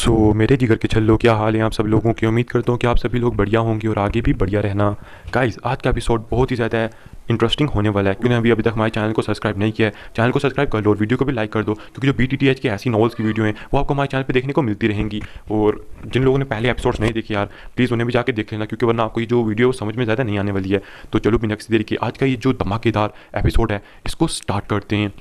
मेरे जिगर के छल्लों, क्या हाल है आप सब लोगों की। उम्मीद करता हूँ कि आप सभी लोग बढ़िया होंगे और आगे भी बढ़िया रहना। गाइस, आज का एपिसोड बहुत ही ज़्यादा इंटरेस्टिंग होने वाला है। क्योंकि अभी तक हमारे चैनल को सब्सक्राइब नहीं किया है, चैनल को सब्सक्राइब कर लो और वीडियो को भी लाइक कर दो, क्योंकि जो BTTH की ऐसी नॉवेल्स की वीडियो हैं वो आपको हमारे चैनल पे देखने को मिलती रहेंगी। और जिन लोगों ने पहले एपिसोड्स नहीं देखे यार, प्लीज़ उन्हें भी जाके देख लेना, क्योंकि वरना आपको ये जो वीडियो समझ में ज़्यादा नहीं आने वाली है। तो चलो बिना किसी देरी के आज का ये जो धमाकेदार एपिसोड है इसको स्टार्ट करते हैं।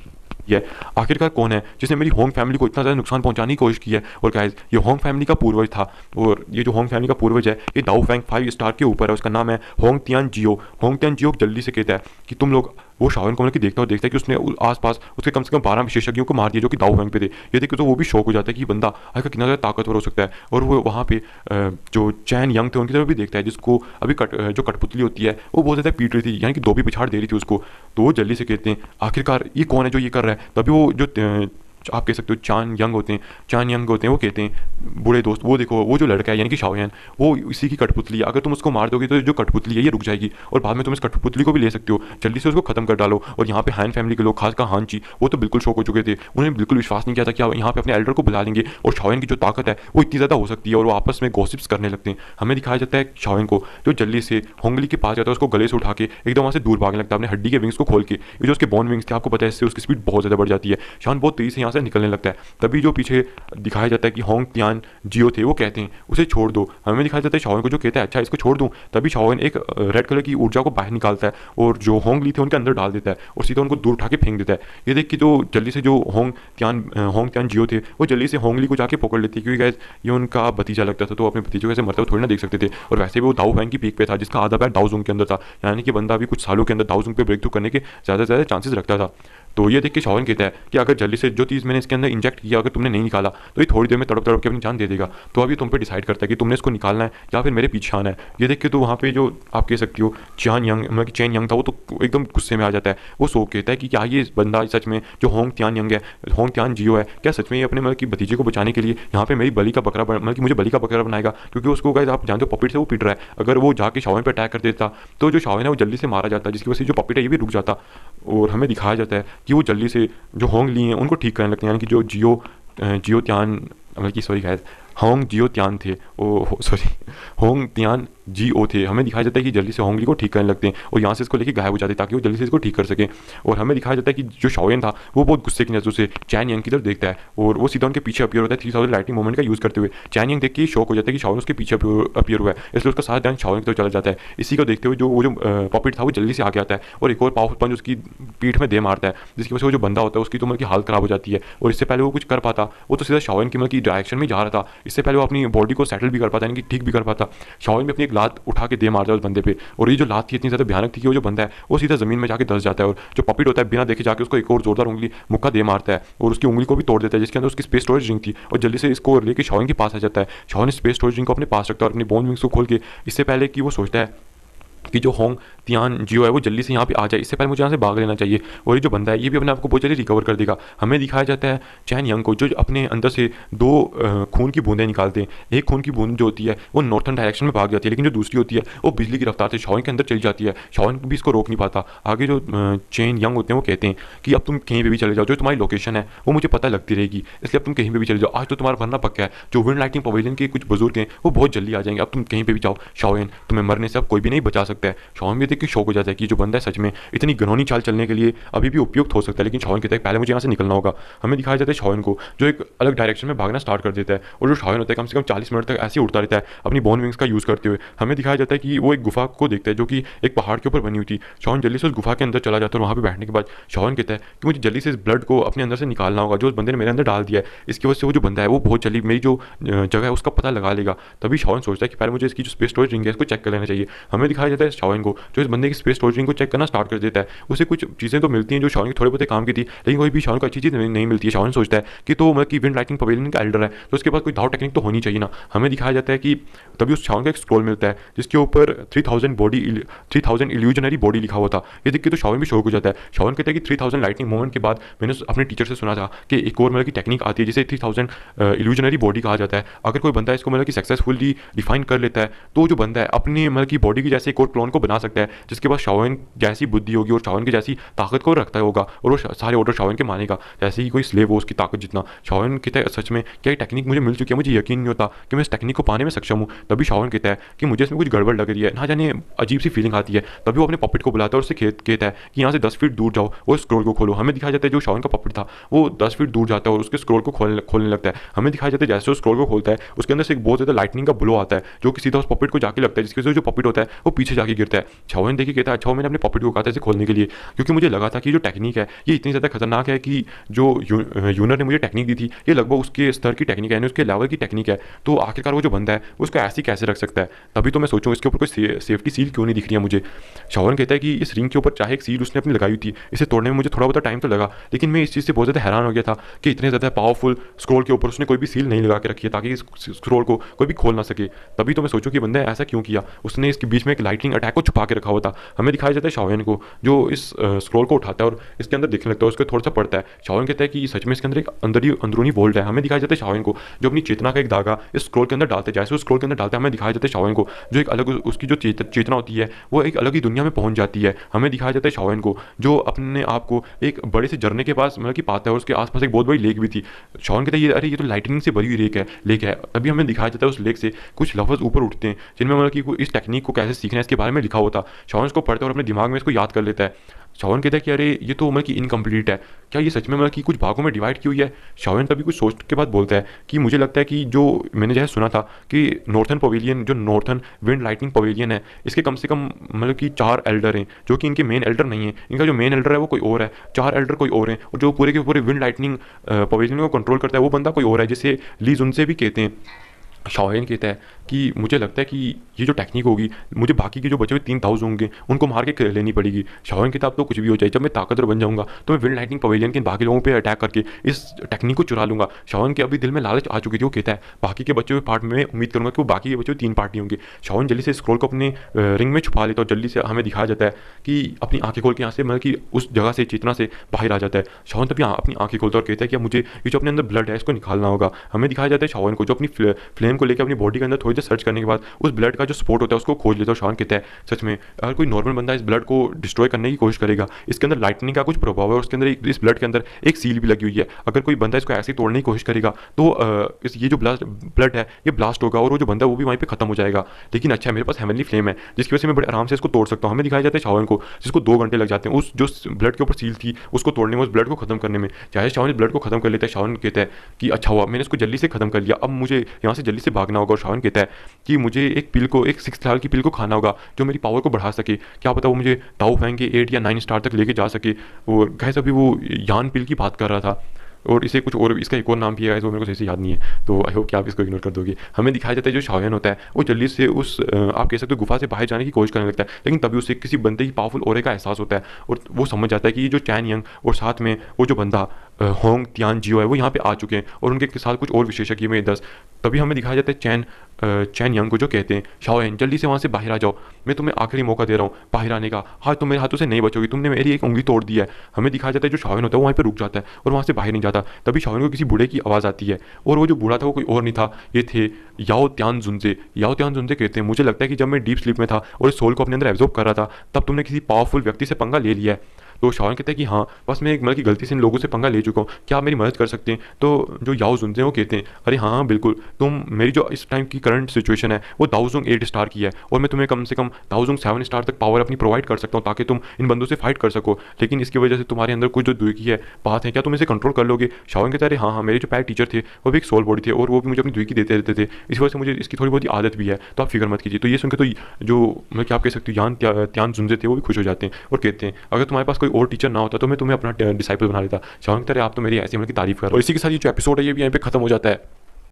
ये आखिरकार कौन है जिसने मेरी होंग फैमिली को इतना ज़्यादा नुकसान पहुंचाने की कोशिश की है। और गाइस, ये होंग फैमिली का पूर्वज था, और ये जो होंग फैमिली का पूर्वज है ये दाओ फैंग 5 स्टार के ऊपर है। उसका नाम है होंग तियान जियो। होंग तियान जियो जल्दी से कहता है कि तुम लोग वो शाओन को मतलब कि देखता है कि उसने आसपास उसके कम से कम 12 विशेषज्ञों को मार दिया जो कि दाओ फैंग पे थे। ये देख के तो वो भी शौक हो जाता है कि ये बंदा आखिर कितना ज़्यादा ताकतवर हो सकता है। और वो वहाँ पे जो चैन यंग थे उनकी तरफ भी देखता है, जिसको अभी जो कठपुतली होती है वो बहुत ज़्यादा पीट रही थी, यानी कि दो भी पिछाड़ दे रही थी उसको। तो वो जल्दी से कहते हैं आखिरकार ये कौन है जो ये कर रहा है। तभी वो जो आप कह सकते हो चान यंग होते हैं, वो कहते हैं बूढ़े दोस्त, वो देखो वो जो लड़का है यानी कि शाओयान, वो इसी की कठपुतली है। अगर तुम उसको मार दोगे तो जो कठपुतली है ये रुक जाएगी, और बाद में तुम इस कठपुतली को भी ले सकते हो। जल्दी से उसको खत्म कर डालो। और यहाँ पे हान फैमिली के लोग, खासकर हान ची, वो तो बिल्कुल शौक हो चुके थे। उन्हें बिल्कुल विश्वास नहीं किया था कि यहाँ पे अपने एल्डर को बुला लेंगे और शाओयान की जो ताकत है वो इतनी ज़्यादा हो सकती है। और वो आपस में गॉसिप्स करने लगते हैं। हमें दिखाया जाता है शाओयान को जो जल्दी से होंगली के पास जाता है, उसको गले से उठा के एकदम वहाँ से दूर भागने लगता है अपने हड्डी के विंग्स को खोल के। ये जो उसके बोन विंग्स थे, आपको पता है इससे उसकी स्पीड बहुत ज़्यादा बढ़ जाती है। शाओयान बहुत तेज़ी से यहाँ से निकलने लगता है। तभी जो पीछे दिखाया जाता है कि होंग तियान जियो थे, वो कहते हैं उसे छोड़ दो। हमें दिखाया जाता है शाओयान को जो कहता है अच्छा इसको छोड़ दूं। तभी शाओयान एक रेड कलर की ऊर्जा को बाहर निकालता है और जो होंग ली थे उनके अंदर डाल देता है और सीधा उनको दूर उठा के फेंक देता है। ये देख के तो जल्दी से जो होंग तियान जियो थे वो जल्दी से होंग ली को जाके पकड़ लेते, क्योंकि गैस ये उनका भतीजा लगता था, तो अपने भतीजों को ऐसे मरते हुए थोड़ी ना देख सकते थे। और वैसे भी वो दाओ फैंग की पीक पे था, जिसका आधा पैर दाओजुंग के अंदर था, यानी कि बंदा अभी कुछ सालों के अंदर दाओजुंग पे ब्रेक थ्रू करने के ज़्यादा से ज़्यादा चांसेस रखता था। तो ये देख के शाओयान कहता है कि अगर जल्दी से जो चीज़ मैंने इसके अंदर इंजेक्ट किया अगर तुमने नहीं निकाला तो ये थोड़ी देर में तड़प तड़प के अपनी जान दे देगा। तो अभी तुम पे डिसाइड करता है कि तुमने इसको निकालना है या फिर मेरे पीछे आना है। ये देख के तो वहाँ पे जो आप कह सकती हो चान यंग मतलब कि चैन यंग था, वो तो एकदम गुस्से में आ जाता है। वो सो कहता है कि क्या ये बंदा सच में जो होंग तियान यंग है, होंग तियान जियो है, क्या सच में ये अपने मतलब कि भतीजे को बचाने के लिए यहाँ पे मेरी बलि का बकरा मतलब कि मुझे बलि का बकरा बनाएगा। क्योंकि उसको गाइस आप जानते हो पपिट से वो पीट रहा है। अगर वो जाके शाओयान पे अटैक कर देता तो जो शाओयान है वो जल्दी से मारा जाता, जिसकी वजह से जो पपिट है ये भी रुक जाता। और हमें दिखाया जाता है कि वो जल्दी से जो होंग ली हैं उनको ठीक करने लगते हैं, यानी कि जो जियो त्यान मतलब कि सॉरी गाइस होंग जियो त्यान थे, ओ सॉरी होंग त्यान GO थे। हमें दिखाया जाता है कि जल्दी से होंगली को ठीक करने लगते हैं और यहाँ से इसको लेके गायब हो जाते हैं ताकि वो जल्दी से इसको ठीक कर सकें। और हमें दिखाया जाता है कि जो शाओयान था वो बहुत गुस्से की नज़रों से चैन यंग की तरफ देखता है और वो सीधा उनके पीछे अपीयर होता है 3000 लाइटिंग मोमेंट का यूज़ करते हुए। चैन यंग देख के शौक हो जाता है कि शाओयान उसके पीछे अपीयर हुआ है, इसलिए उसका सारा ध्यान शाओयान की तरफ चला जाता है। इसी को देखते हुए जो पॉपिट था वो जल्दी से आगे आता है और एक और पावरफुल पंच उसकी पीठ में दे मारता है, जिसकी वजह से वो जो बंदा होता है उसकी तो मतलब की हालत खराब हो जाती है। और इससे पहले वो कुछ कर पाता, वो तो सीधा शाओयान की मतलब की डायरेक्शन में जा रहा था। इससे पहले वो अपनी बॉडी को सेटल भी कर पाता, यानी कि ठीक भी कर पाता। शाओयान भी अपनी एक लात उठा के दे मारता है उस बंदे पे, और ये जो लात थी इतनी ज़्यादा भयानक थी कि वो जो बंदा है वो सीधा ज़मीन में जाके धंस जाता है। और जो पपिट होता है बिना देखे जाके उसको एक और जोरदार उंगली मुक्का दे मारता है और उसकी उंगली को भी तोड़ देता है, जिसके अंदर उसकी स्पेस स्टोरेज रिंग थी। और जल्दी से इसको लेके शाओयान के पास आ जाता है। शाओयान स्पेस स्टोरेज रिंग को अपने पास रखता है और अपनी बोन विंग्स को खोल के, इससे पहले कि वो सोचता है कि जो होंग तियान जियो है वो जल्दी से यहाँ पे आ जाए, इससे पहले मुझे यहाँ से भाग लेना चाहिए। और ये जो बंदा है ये भी अपने आप को बहुत जल्दी रिकवर कर देगा। हमें दिखाया जाता है चैन यंग को जो अपने अंदर से दो खून की बूंदें निकालते हैं। एक खून की बूंद जो होती है वो नॉर्थन डायरेक्शन में भाग जाती है, लेकिन जो दूसरी होती है वो बिजली की रफ्तार से शाओयान के अंदर चली जाती है। शाओयान भी इसको रोक नहीं पाता। आगे जो चैन यंग होते हैं वो कहते हैं कि अब तुम कहीं पर भी चले जाओ, जो तुम्हारी लोकेशन है वो मुझे पता लगती रहेगी, इसलिए अब तुम कहीं पर भी चले जाओ। आज तो तुम्हारा मरना पक्का है। जो विंड लाइटिंग पवेलियन के कुछ बुजुर्ग हैं वो बहुत जल्दी आ जाएंगे, अब तुम कहीं पर भी जाओ शाओयान, तुम्हें मरने से अब कोई भी नहीं बचा सकता है। शाओयान भी देख के शौक हो जाता है कि जो बंदा है सच में इतनी घिनौनी चाल चलने के लिए अभी भी उपयुक्त हो सकता है। लेकिन शाओयान कहता है पहले मुझे यहाँ से निकलना होगा। हमें दिखाया जाता है शाओयान को जो एक अलग डायरेक्शन में भागना स्टार्ट कर देता है, और जो शाओयान होता है कम से कम 40 मिनट तक ऐसे ही उड़ता रहता है अपनी बोन विंग्स का यूज़ करते हुए। हमें दिखाया जाता है कि वो एक गुफा को देखता है जो कि एक पहाड़ के ऊपर बनी हुई थी। शाओयान जल्दी से उस गुफा के अंदर चला जाता है और वहाँ पर बैठने के बाद शाओयान कहता है कि मुझे जल्दी से इस ब्लड को अपने अंदर से निकालना होगा जो उस बंदे ने मेरे अंदर डाल दिया है। इसकी वजह से वो जो बंदा है वो बहुत जल्दी मेरी जो जगह है उसका पता लगा लेगा। तभी शाओयान सोचता है कि पहले मुझे इसकी जो स्पेस स्टोरेज रिंग है इसको चेक कर लेना चाहिए। हमें दिखाया जाता है शाओयान को जो इस बंदे की स्पेस स्टोरेज रिंग को चेक करना स्टार्ट कर देता है। उसे कुछ चीज़ें तो मिलती हैं जो शाओयान के थोड़े बहुत काम की थी, लेकिन कोई भी शाओयान को अच्छी चीज़ नहीं मिलती है। शाओयान सोचता है कि तो मतलब कि विंड लाइटिंग पवेलियन का एल्डर है तो उसके पास कोई दाव टेक्निक तो होनी चाहिए ना। हमें दिखाया जाता है कि तभी उस शाओयान का एक स्क्रॉल मिलता है जिसके ऊपर 3000 इल्यूजनरी बॉडी लिखा हुआ था। ये देख के तो शाओयान भी शौक हो जाता है। शाओयान कहता है कि 3000 लाइटिंग मोमेंट के बाद मैंने अपने टीचर से सुना था कि एक और मतलब की टेक्निक आती है जिसे 3000 इल्यूजनरी बॉडी कहा जाता है। अगर कोई बंदा इसको मतलब कि सक्सेसफुली डिफाइन कर लेता है तो जो बंदा है अपने मतलब की बॉडी की जैसे एक और क्लोन को बना सकता है, जिसके पास शाओन जैसी बुद्धि होगी और शाओन की जैसी ताकत को रखता होगा और वो सारे ऑर्डर शाओन के मानेगा, जैसे ही कोई स्लेव हो उसकी ताकत जितना। शाओन कहता है सच में क्या ये टेक्निक मुझे मिल चुकी है, मुझे यकीन नहीं होता कि मैं इस टेक्निक को पाने में सक्षम हूँ। तभी शाओन कहता है कि मुझे इसमें कुछ गड़बड़ लग रही है, ना जाने अजीब सी फीलिंग आती है। तभी वो अपने पपेट को बुलाता है और उससे कहता है कि यहाँ से 10 फीट दूर जाओ और स्क्रोल को खोलो। हमें दिखाया जाता है जो शाओन का पपेट था वो 10 फीट दूर जाता है और उसके स्क्रोल को खोलने लगता है। हमें दिखाया जाता है जैसे वो स्क्रोल को खोलता है उसके अंदर से एक बहुत ज़्यादा लाइटनिंग का ब्लो आता है जो कि सीधा उस पपेट को जाके लगता है, जिसकी वजह से जो पपेट होता है वो पीछे जाके गिरता है। शाओन देखिए कहता है अच्छा मैंने अपने पपेट को कहा था इसे खोलने के लिए, क्योंकि मुझे लगा था कि जो टेक्निक है ये इतनी ज़्यादा खतरनाक है कि जो यूनर ने मुझे टेक्निक दी थी ये लगभग उसके स्तर की टेक्निक है, यानी उसके लेवल की टेक्निक है। तो आखिरकार वो जो बंदा है वो उसको ऐसे कैसे रख सकता है। तभी तो मैं सोचूं इसके ऊपर कोई सेफ्टी सील क्यों नहीं दिख रही है मुझे। शाओन कहता है कि इस रिंग के ऊपर चाहे एक सील उसने अपनी लगाई थी, इसे तोड़ने में मुझे थोड़ा बहुत टाइम तो लगा, लेकिन मैं इस चीज़ से बहुत ज़्यादा हैरान हो गया था कि इतने ज़्यादा पावरफुल स्क्रोल के ऊपर उसने कोई भी सील नहीं लगा के रखी है ताकि इस स्क्रोल को कोई भी खोल ना सके। तभी तो मैं सोचूं कि बंदा ऐसा क्यों किया, उसने इसके बीच में एक लाइटनिंग अटैक को छुपा के रखा हुआ था। हमें दिखाया जाता है शाओन को जो इस स्क्रोल को उठाता है और इसके अंदर देखने लगता है, उसको थोड़ा सा पड़ता है। शाओन कहता है कि सच में इसके अंदर एक अंदरूनी वोल्ट है। हमें दिखाया जाता है शाओन को जो अपनी चेतना का एक धागा इस स्क्रोल के अंदर डालते हैं, जैसे उस स्क्रोल के अंदर डालते हैं हमें दिखाया जाता है शाओन को जो एक अलग उसकी जो चेतना होती है वो एक अलग ही दुनिया में पहुंच जाती है। हमें दिखाया जाता है शाओन को जो अपने आप को एक बड़े से झरने के पास मतलब कि पाता है और उसके आसपास एक बहुत बड़ी लेक भी थी। शाओन कहता है ये अरे ये तो लाइटनिंग से भरी हुई लेक है। तभी हमें दिखाया जाता है उस लेक से कुछ लफ्ज़ ऊपर उठते हैं जिनमें मतलब कि इस टेक्निक को कैसे सीखना है इसके बारे में लिखा होता। शाओन इसको पढ़ता है और अपने दिमाग में इसको याद कर लेता है। शाओन कहता है कि अरे ये तो मतलब कि इनकम्प्लीट है, क्या ये सच में मतलब कि कुछ भागों में डिवाइड की हुई है। शाओन तभी कुछ सोच के बाद बोलता है कि मुझे लगता है कि जो मैंने जैसे सुना था कि नॉर्थन पवेलियन जो नॉर्थन विंड लाइटनिंग पवेलियन है इसके कम से कम मतलब कि 4 एल्डर हैं जो कि इनके मेन एल्डर नहीं है। इनका जो मेन एल्डर है वो कोई और है, 4 एल्डर कोई और हैं और जो पूरे के पूरे विंड लाइटनिंग पवेलियन को कंट्रोल करता है वो बंदा कोई और है जिसे ली जुन से भी कहते हैं। शाओन कहता है कि मुझे लगता है कि ये जो टेक्निक होगी मुझे बाकी के जो बचे हुए 3 दाउस होंगे उनको मार के लेनी पड़ेगी। शाओन कहता है अब तो कुछ भी हो जाए, जब मैं ताकतवर बन जाऊंगा तो मैं विंड लाइटनिंग पवेलियन के बाकी लोगों पे अटैक करके इस टेक्निक को चुरा लूंगा। शाओन के अभी दिल में लालच आ चुकी थी, वो कहता है बाकी के बचे हुए पार्ट में उम्मीद करूंगा कि वो बाकी के बचे हुए 3 पार्ट नहीं होंगे। शाओन जल्दी से स्क्रोल को अपने रिंग में छुपा लेता और जल्दी से हमें दिखाया जाता है कि अपनी आंखें खोल के यहाँ से मतलब कि उस जगह से चेतना से बाहर आ जाता है। शाओन तभी अपनी आंखें खोलता और कहता है कि मुझे ये जो अपने अंदर ब्लड है इसको निकालना होगा। हमें दिखाया जाता है शाओन को जो अपनी फ्लेम को लेकर अपनी बॉडी के अंदर थोड़ी देर सर्च करने के बाद उस ब्लड का जो स्पॉट होता है उसको खोज लेता है। शाओन कहता है सच में अगर कोई नॉर्मल बंदा इस ब्लड को डिस्ट्रॉय करने की कोशिश करेगा, इसके अंदर लाइटनिंग का कुछ प्रभाव है और उसके अंदर इस ब्लड के अंदर एक सील भी लगी हुई है। अगर कोई बंदा इसको ऐसे ही तोड़ने की कोशिश करेगा तो ये जो ब्लड है ये ब्लास्ट होगा और वो जो बंदा है वो भी वहीं पे खत्म हो जाएगा। लेकिन अच्छा मेरे पास हेवनली फ्लेम है जिसकी वजह से मैं बड़े आराम से इसको तोड़ सकता हूँ। हमें दिखाया जाता है शाओन को जिसको 2 घंटे लग जाते हैं उस जो ब्लड के ऊपर सील थी उसको तोड़ने में, उस ब्लड को खत्म करने में। चाहे शाओन इस ब्लड को खत्म कर लेता है, शाओन कहता है कि अच्छा हुआ मैंने इसको जल्दी से खत्म कर लिया, अब मुझे यहाँ से जल्दी से भागना होगा। और शाओन कहता है कि मुझे एक पिल को एक 6 स्टार की पिल को खाना होगा जो मेरी पावर को बढ़ा सके, क्या पता वो मुझे दाऊ फेंग के 8 या 9 स्टार तक लेके जा सके। और गैस अभी वो यान पिल की बात कर रहा था और इसे कुछ और इसका एक और नाम भी है वो मेरे को सही से याद नहीं है, तो आई होप कि आप इसको इग्नोर कर दोगे। हमें दिखाया जाता है जो शाओन होता है वो जल्दी से उस आप कह सकते हो गुफा से बाहर जाने की कोशिश करने लगता है, लेकिन तभी उसे किसी बंदे की पावरफुल ऑरे का एहसास होता है और वो समझ जाता है कि ये जो चैन यंग और साथ में वो जो बंदा होंग तियान जियो है वो यहाँ पे आ चुके हैं और उनके साथ कुछ और विशेषज्ञ में 10। तभी हमें दिखाया जाता है चैन यंग को जो कहते हैं शाओन जल्दी से वहाँ से बाहर आ जाओ, मैं तुम्हें आखिरी मौका दे रहा हूँ बाहर आने का, हाँ तुम मेरे हाथों से नहीं बचोगी, तुमने मेरी एक उंगली तोड़ दी है। हमें दिखाया जाता है जो शाओन होता है वो वहीं पर रुक जाता है और वहाँ से बाहर नहीं जाता। तभी शाओन को किसी बूढ़े की आवाज़ आती है और वो जो बूढ़ा था वो कोई और नहीं था, ये थे याओ त्यान जुनजे। याओ त्यान जुनजे कहते हैं मुझे लगता है कि जब मैं डीप स्लीप में था और इस सोल को अपने अंदर एब्जॉर्ब कर रहा था तब तुमने किसी पावरफुल व्यक्ति से पंगा ले लिया है। तो शाओन कहता है कि हाँ बस मैं एक मतलब की गलती से इन लोगों से पंगा ले चुका हूँ, क्या आप मेरी मदद कर सकते हैं। तो जो याओ जुनजे हैं वो कहते हैं अरे हाँ हाँ बिल्कुल, तुम मेरी जो इस टाइम की करंट सिचुएशन है वो दाउजुंग 8 स्टार की है और मैं तुम्हें कम से कम दाउजुंग 7 स्टार तक पावर अपनी प्रोवाइड कर सकता हूँ ताकि तुम इन बंदों से फाइट कर सको, लेकिन इसकी वजह से तुम्हारे अंदर कुछ जो दुखी है बात है, क्या तुम इसे कंट्रोल कर लोगे। शाओन कहता है अरे हाँ हाँ, मेरे जो पैक टीचर थे वो भी एक सोल बॉडी थे और वो भी मुझे अपनी दुखी देते रहते थे, इस वजह से मुझे इसकी थोड़ी बहुत आदत भी है, तो आप फिक्र मत कीजिए। तो ये सुनकर तो जो मतलब कि आप कह सकते हो त्यान जुनजे थे वो भी खुश हो जाते हैं और कहते हैं अगर तुम्हारे पास कोई और टीचर ना होता तो मैं तुम्हें अपना डिसाइपल बना लेता। शाओन की तरह आप तो मेरी ऐसी मतलब की तारीफ कर रहे हो। इसी के साथ ये जो एपिसोड है ये भी यहाँ पे खत्म हो जाता है।